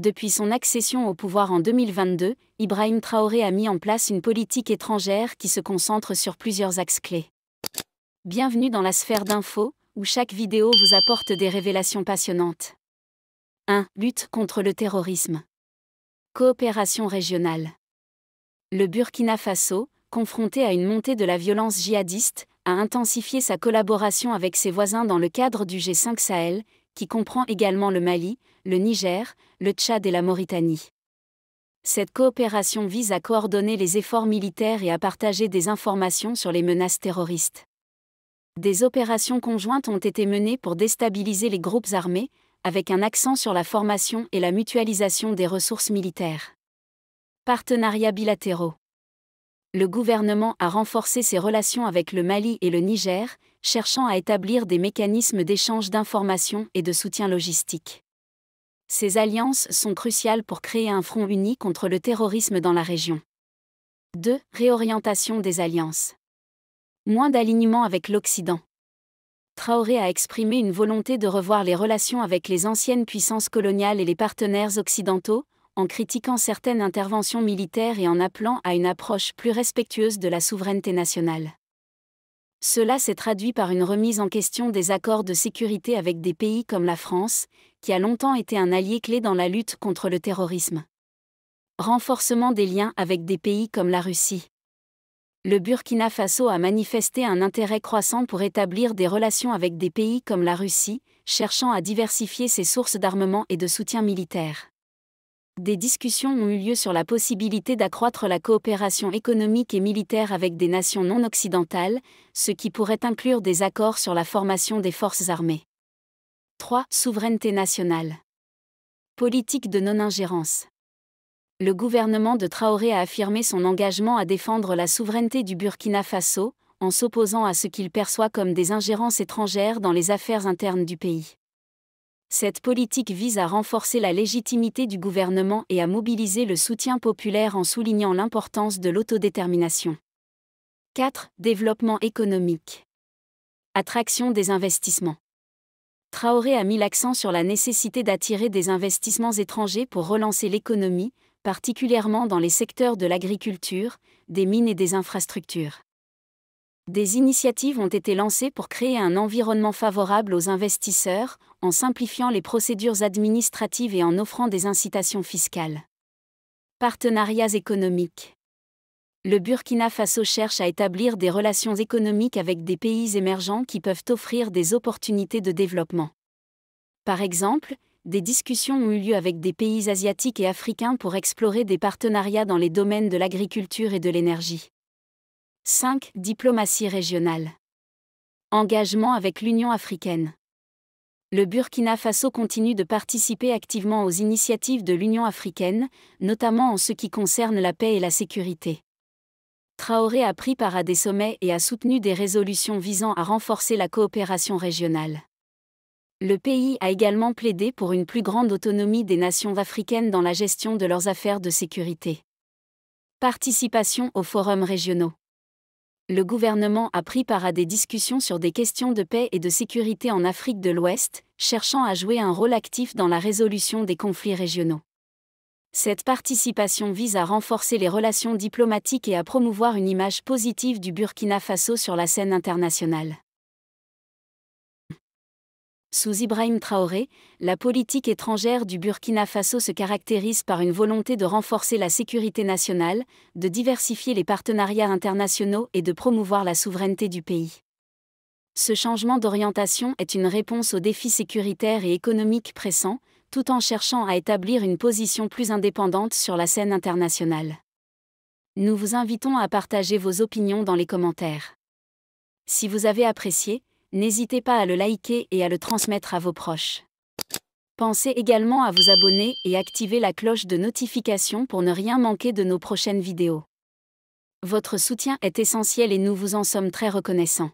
Depuis son accession au pouvoir en 2022, Ibrahim Traoré a mis en place une politique étrangère qui se concentre sur plusieurs axes clés. Bienvenue dans la sphère d'info, où chaque vidéo vous apporte des révélations passionnantes. 1. Lutte contre le terrorisme. Coopération régionale. Le Burkina Faso, confronté à une montée de la violence djihadiste, a intensifié sa collaboration avec ses voisins dans le cadre du G5 Sahel, qui comprend également le Mali, le Niger, le Tchad et la Mauritanie. Cette coopération vise à coordonner les efforts militaires et à partager des informations sur les menaces terroristes. Des opérations conjointes ont été menées pour déstabiliser les groupes armés, avec un accent sur la formation et la mutualisation des ressources militaires. Partenariats bilatéraux. Le gouvernement a renforcé ses relations avec le Mali et le Niger, cherchant à établir des mécanismes d'échange d'informations et de soutien logistique. Ces alliances sont cruciales pour créer un front uni contre le terrorisme dans la région. 2. Réorientation des alliances. Moins d'alignement avec l'Occident. Traoré a exprimé une volonté de revoir les relations avec les anciennes puissances coloniales et les partenaires occidentaux, en critiquant certaines interventions militaires et en appelant à une approche plus respectueuse de la souveraineté nationale. Cela s'est traduit par une remise en question des accords de sécurité avec des pays comme la France, qui a longtemps été un allié clé dans la lutte contre le terrorisme. Renforcement des liens avec des pays comme la Russie. Le Burkina Faso a manifesté un intérêt croissant pour établir des relations avec des pays comme la Russie, cherchant à diversifier ses sources d'armement et de soutien militaire. Des discussions ont eu lieu sur la possibilité d'accroître la coopération économique et militaire avec des nations non occidentales, ce qui pourrait inclure des accords sur la formation des forces armées. 3. Souveraineté nationale. Politique de non-ingérence. Le gouvernement de Traoré a affirmé son engagement à défendre la souveraineté du Burkina Faso, en s'opposant à ce qu'il perçoit comme des ingérences étrangères dans les affaires internes du pays. Cette politique vise à renforcer la légitimité du gouvernement et à mobiliser le soutien populaire en soulignant l'importance de l'autodétermination. 4. Développement économique. Attraction des investissements. Traoré a mis l'accent sur la nécessité d'attirer des investissements étrangers pour relancer l'économie, particulièrement dans les secteurs de l'agriculture, des mines et des infrastructures. Des initiatives ont été lancées pour créer un environnement favorable aux investisseurs, en simplifiant les procédures administratives et en offrant des incitations fiscales. Partenariats économiques. Le Burkina Faso cherche à établir des relations économiques avec des pays émergents qui peuvent offrir des opportunités de développement. Par exemple, des discussions ont eu lieu avec des pays asiatiques et africains pour explorer des partenariats dans les domaines de l'agriculture et de l'énergie. 5. Diplomatie régionale. Engagement avec l'Union africaine. Le Burkina Faso continue de participer activement aux initiatives de l'Union africaine, notamment en ce qui concerne la paix et la sécurité. Traoré a pris part à des sommets et a soutenu des résolutions visant à renforcer la coopération régionale. Le pays a également plaidé pour une plus grande autonomie des nations africaines dans la gestion de leurs affaires de sécurité. Participation aux forums régionaux. Le gouvernement a pris part à des discussions sur des questions de paix et de sécurité en Afrique de l'Ouest, cherchant à jouer un rôle actif dans la résolution des conflits régionaux. Cette participation vise à renforcer les relations diplomatiques et à promouvoir une image positive du Burkina Faso sur la scène internationale. Sous Ibrahim Traoré, la politique étrangère du Burkina Faso se caractérise par une volonté de renforcer la sécurité nationale, de diversifier les partenariats internationaux et de promouvoir la souveraineté du pays. Ce changement d'orientation est une réponse aux défis sécuritaires et économiques pressants, tout en cherchant à établir une position plus indépendante sur la scène internationale. Nous vous invitons à partager vos opinions dans les commentaires. Si vous avez apprécié, n'hésitez pas à le liker et à le transmettre à vos proches. Pensez également à vous abonner et activer la cloche de notification pour ne rien manquer de nos prochaines vidéos. Votre soutien est essentiel et nous vous en sommes très reconnaissants.